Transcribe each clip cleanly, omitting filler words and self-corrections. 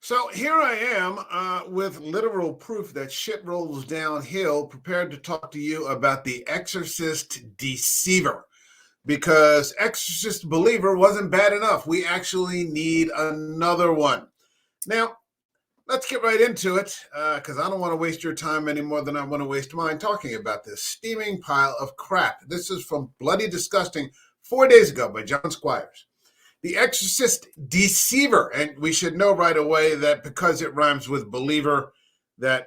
So here I am with literal proof that shit rolls downhill, prepared to talk to you about the Exorcist Deceiver. Because Exorcist Believer wasn't bad enough. We actually need another one. Now, let's get right into it, because I don't want to waste your time any more than I want to waste mine talking about this steaming pile of crap. This is from Bloody Disgusting 4 days ago by John Squires. The Exorcist Deceiver. And we should know right away that because it rhymes with believer, that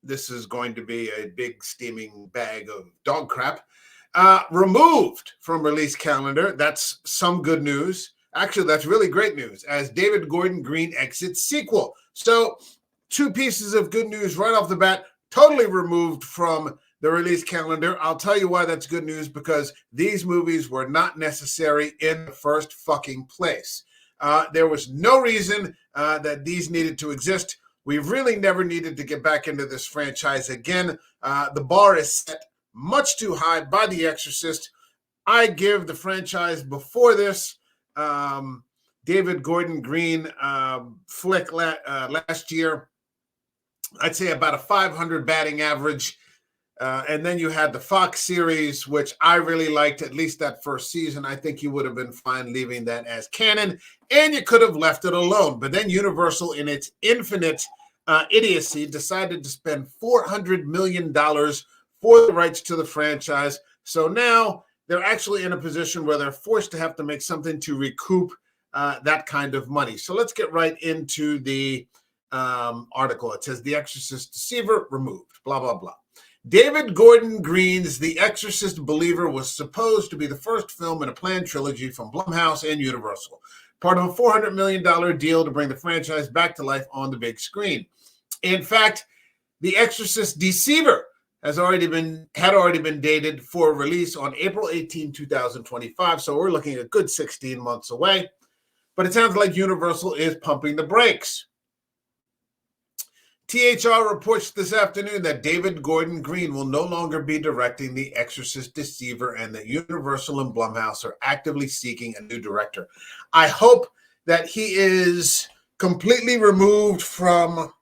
this is going to be a big steaming bag of dog crap. Removed from release calendar. That's some good news. Actually, that's really great news, as David Gordon Green exits sequel. So, two pieces of good news right off the bat, totally removed from the release calendar. I'll tell you why that's good news, because these movies were not necessary in the first fucking place. There was no reason that these needed to exist. We really never needed to get back into this franchise again. The bar is set much too high by The Exorcist. I give the franchise before this David Gordon Green flick last year, I'd say about a 500 batting average. And then you had the Fox series, which I really liked, at least that first season. I think you would have been fine leaving that as canon, and you could have left it alone. But then Universal, in its infinite idiocy, decided to spend $400 million for the rights to the franchise. So now they're actually in a position where they're forced to have to make something to recoup that kind of money. So let's get right into the article. It says The Exorcist Deceiver removed, blah, blah, blah. David Gordon Green's The Exorcist Believer was supposed to be the first film in a planned trilogy from Blumhouse and Universal, part of a $400 million deal to bring the franchise back to life on the big screen. In fact, The Exorcist Deceiver had already been dated for release on April 18, 2025, so we're looking at a good 16 months away. But it sounds like Universal is pumping the brakes. THR reports this afternoon that David Gordon Green will no longer be directing The Exorcist Deceiver, and that Universal and Blumhouse are actively seeking a new director. I hope that he is completely removed from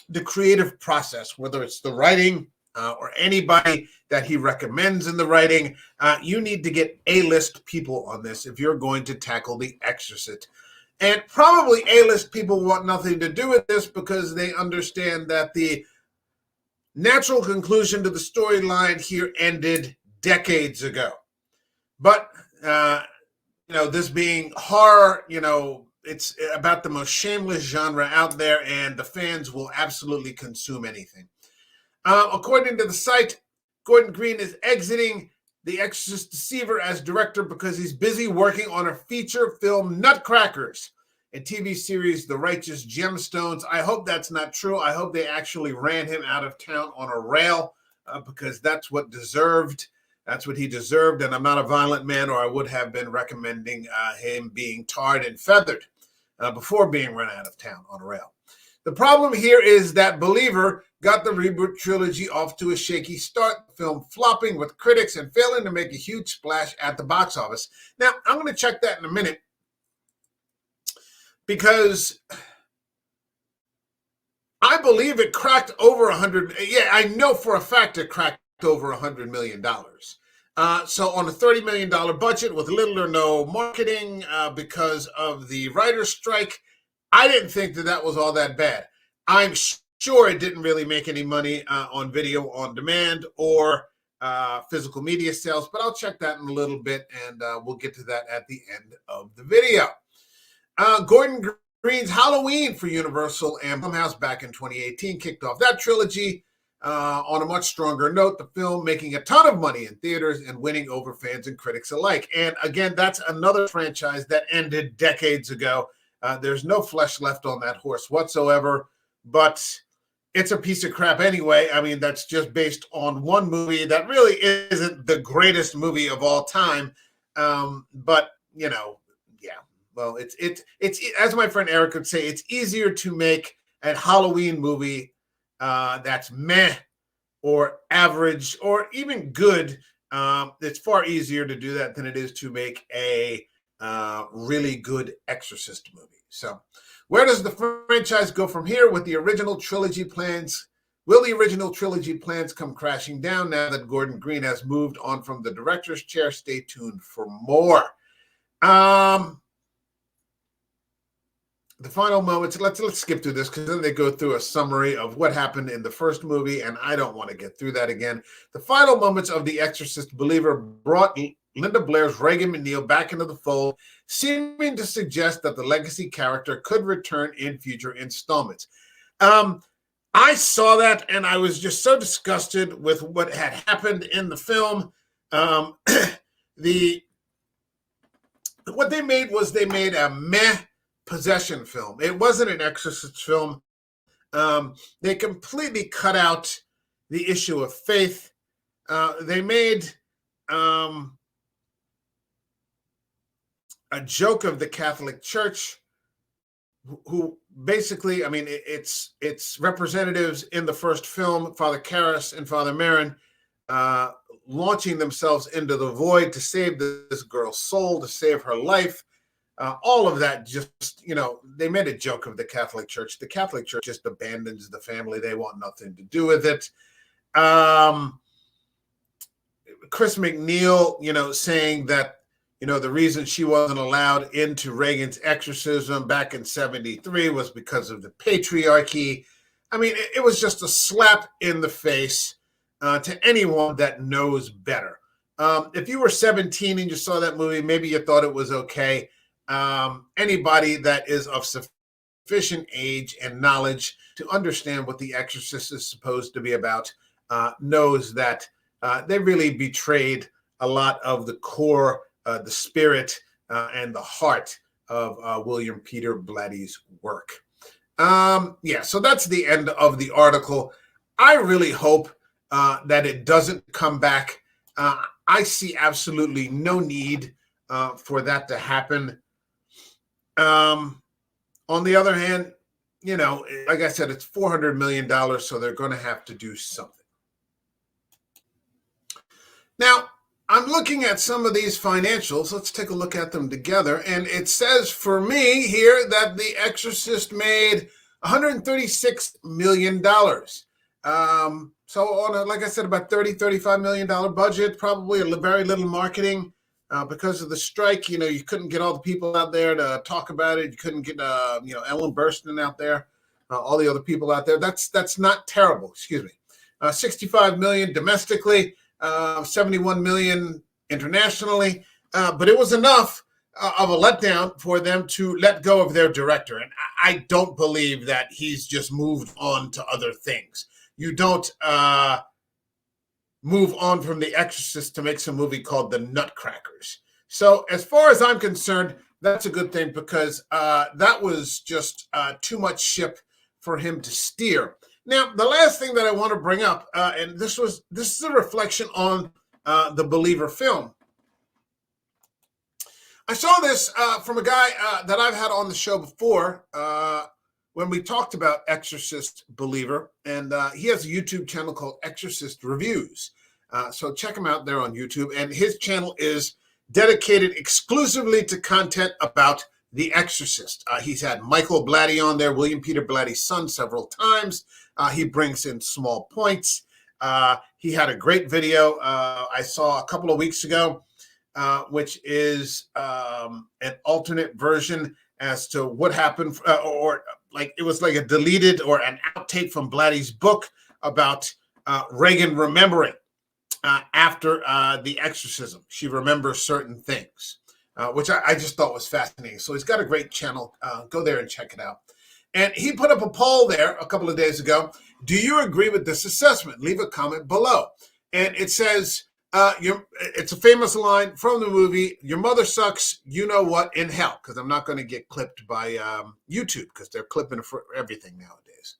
the creative process, whether it's the writing or anybody that he recommends in the writing. You need to get A-list people on this if you're going to tackle The Exorcist. And probably A-list people want nothing to do with this because they understand that the natural conclusion to the storyline here ended decades ago. But, this being horror, it's about the most shameless genre out there, and the fans will absolutely consume anything. According to the site, Gordon Green is exiting The Exorcist Deceiver as director because he's busy working on a feature film, Nutcrackers, and TV series The Righteous Gemstones. I hope that's not true. I hope they actually ran him out of town on a rail because that's what he deserved. And I'm not a violent man, or I would have been recommending him being tarred and feathered before being run out of town on a rail. The problem here is that Believer got the reboot trilogy off to a shaky start, the film flopping with critics and failing to make a huge splash at the box office. Now, I'm going to check that in a minute, because I believe it cracked over 100. Yeah, I know for a fact it cracked over $100 million. So on a $30 million budget with little or no marketing because of the writer's strike, I didn't think that was all that bad. I'm sure it didn't really make any money on video on demand or physical media sales, but I'll check that in a little bit, and we'll get to that at the end of the video. Gordon Green's Halloween for Universal and Blumhouse back in 2018 kicked off that trilogy on a much stronger note, the film making a ton of money in theaters and winning over fans and critics alike. And again, that's another franchise that ended decades ago. There's no flesh left on that horse whatsoever, but it's a piece of crap anyway. I mean, that's just based on one movie that really isn't the greatest movie of all time. But, yeah. Well, it's as my friend Eric would say, it's easier to make a Halloween movie that's meh or average or even good. It's far easier to do that than it is to make a really good Exorcist movie. So Where does the franchise go from here with the original trilogy plans? Will the original trilogy plans come crashing down now that Gordon Green has moved on from the director's chair? Stay tuned for more. The final moments, let's skip through this because then they go through a summary of what happened in the first movie, and I don't want to get through that again. The final moments of The Exorcist Believer brought Linda Blair's Regan McNeil back into the fold, seeming to suggest that the legacy character could return in future installments. I saw that, and I was just so disgusted with what had happened in the film. What they made was they made a meh possession film. It wasn't an Exorcist film. They completely cut out the issue of faith. They made a joke of the Catholic Church, who basically, I mean, it's representatives in the first film, Father Karras and Father Marin, launching themselves into the void to save this girl's soul, to save her life. All of that just, they made a joke of the Catholic Church. The Catholic Church just abandons the family. They want nothing to do with it. Chris McNeil, saying that, the reason she wasn't allowed into Reagan's exorcism back in 1973 was because of the patriarchy. I mean, it was just a slap in the face to anyone that knows better. If you were 17 and you saw that movie, maybe you thought it was okay. Anybody that is of sufficient age and knowledge to understand what The Exorcist is supposed to be about knows that they really betrayed a lot of the core, the spirit, and the heart of William Peter Blatty's work. So that's the end of the article. I really hope that it doesn't come back. I see absolutely no need for that to happen. On the other hand, like I said, it's $400 million, so they're going to have to do something. Now, I'm looking at some of these financials. Let's take a look at them together. And it says for me here that The Exorcist made $136 million. So on like I said, about $35 million budget, probably very little marketing. Because of the strike, you couldn't get all the people out there to talk about it. You couldn't get, Ellen Burstyn out there, all the other people out there. That's not terrible. Excuse me. 65 million domestically, 71 million internationally. But it was enough of a letdown for them to let go of their director. And I don't believe that he's just moved on to other things. You don't move on from The Exorcist to make some movie called The Nutcrackers. So as far as I'm concerned, that's a good thing because that was just too much ship for him to steer. Now, the last thing that I want to bring up, and this is a reflection on the Believer film. I saw this from a guy that I've had on the show before when we talked about Exorcist Believer, and he has a YouTube channel called Exorcist Reviews. So check him out there on YouTube, and his channel is dedicated exclusively to content about The Exorcist. He's had Michael Blatty on there, William Peter Blatty's son, several times. He brings in small points. He had a great video I saw a couple of weeks ago, which is an alternate version as to what happened, or like it was like a deleted or an outtake from Blatty's book about Regan remembering after the exorcism. She remembers certain things, which I just thought was fascinating. So he's got a great channel. Go there and check it out. And he put up a poll there a couple of days ago. Do you agree with this assessment? Leave a comment below. And it says, it's a famous line from the movie, "Your mother sucks, you know what, in hell," because I'm not going to get clipped by YouTube because they're clipping for everything nowadays.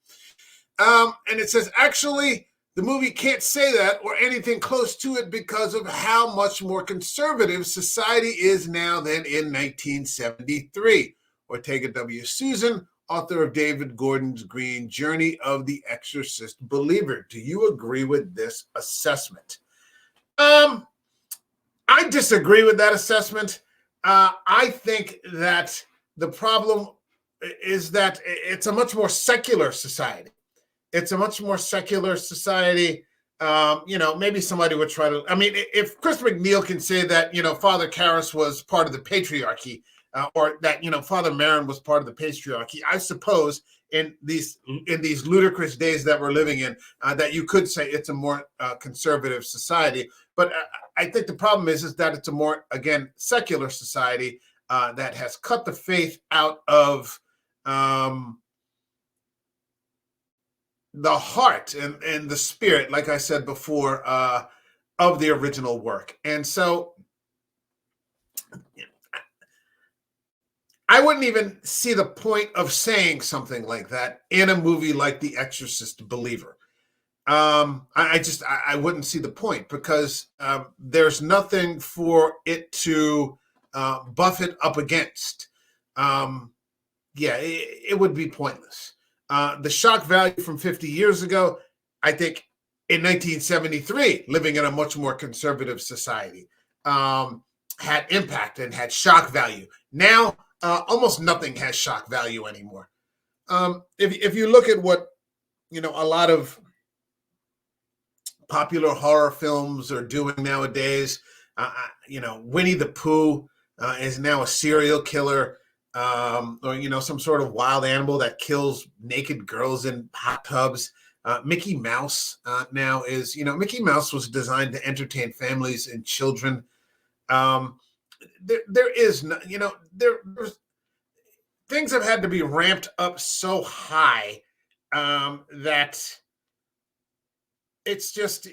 And it says, actually, the movie can't say that or anything close to it because of how much more conservative society is now than in 1973. Ortega W. Susan, author of David Gordon Green's Journey of the Exorcist Believer. Do you agree with this assessment? I disagree with that assessment. I think that the problem is that it's a much more secular society. It's a much more secular society. Maybe somebody would try to. I mean, if Chris McNeil can say that, Father Karras was part of the patriarchy, or that Father Marin was part of the patriarchy, I suppose in these ludicrous days that we're living in, that you could say it's a more conservative society. But I think the problem is that it's a more, again, secular society that has cut the faith out of the heart and the spirit, like I said before, of the original work. And so I wouldn't even see the point of saying something like that in a movie like The Exorcist Believer. I wouldn't see the point, because there's nothing for it to buff it up against. It would be pointless. The shock value from 50 years ago, I think in 1973, living in a much more conservative society, had impact and had shock value. Now, almost nothing has shock value anymore. If you look at what, a lot of popular horror films are doing nowadays, Winnie the Pooh is now a serial killer. Or some sort of wild animal that kills naked girls in hot tubs. Mickey Mouse now is, Mickey Mouse was designed to entertain families and children. There is no, there's things have had to be ramped up so high that it's just,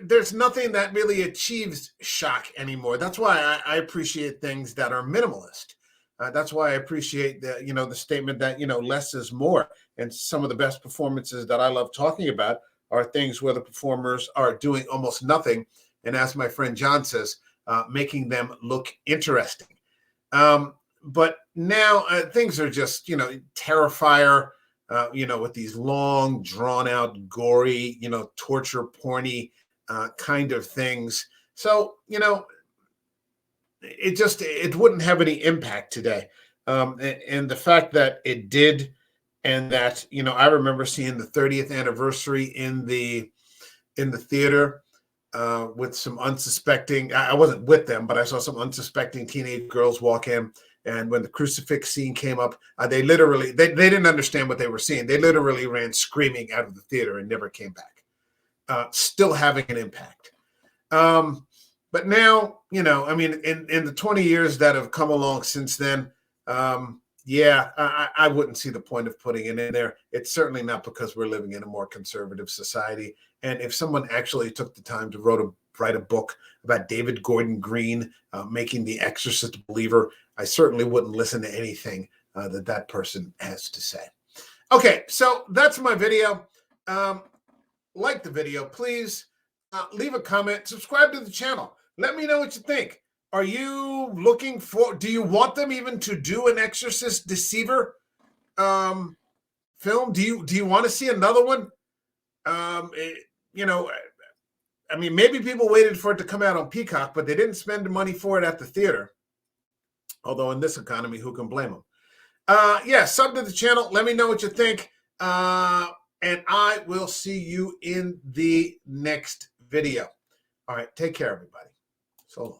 there's nothing that really achieves shock anymore. That's why I appreciate things that are minimalist. That's why I appreciate the statement that, less is more. And some of the best performances that I love talking about are things where the performers are doing almost nothing. And as my friend John says, making them look interesting. But now things are just, Terrifier, with these long, drawn out, gory, torture porny kind of things. So, it wouldn't have any impact today. And the fact that it did, and that, I remember seeing the 30th anniversary in the theater with some unsuspecting, I wasn't with them, but I saw some unsuspecting teenage girls walk in. And when the crucifix scene came up, they literally, they didn't understand what they were seeing. They literally ran screaming out of the theater and never came back, still having an impact. But now, in the 20 years that have come along since then, I wouldn't see the point of putting it in there. It's certainly not because we're living in a more conservative society. And if someone actually took the time to write a book about David Gordon Green making The Exorcist Believer, I certainly wouldn't listen to anything that person has to say. Okay, so that's my video. Like the video, please. Leave a comment. Subscribe to the channel. Let me know what you think. Are you looking for, do you want them even to do an Exorcist Deceiver film? Do you want to see another one? Maybe people waited for it to come out on Peacock, but they didn't spend the money for it at the theater. Although in this economy, who can blame them? Sub to the channel. Let me know what you think. And I will see you in the next video. All right, take care, everybody. So long.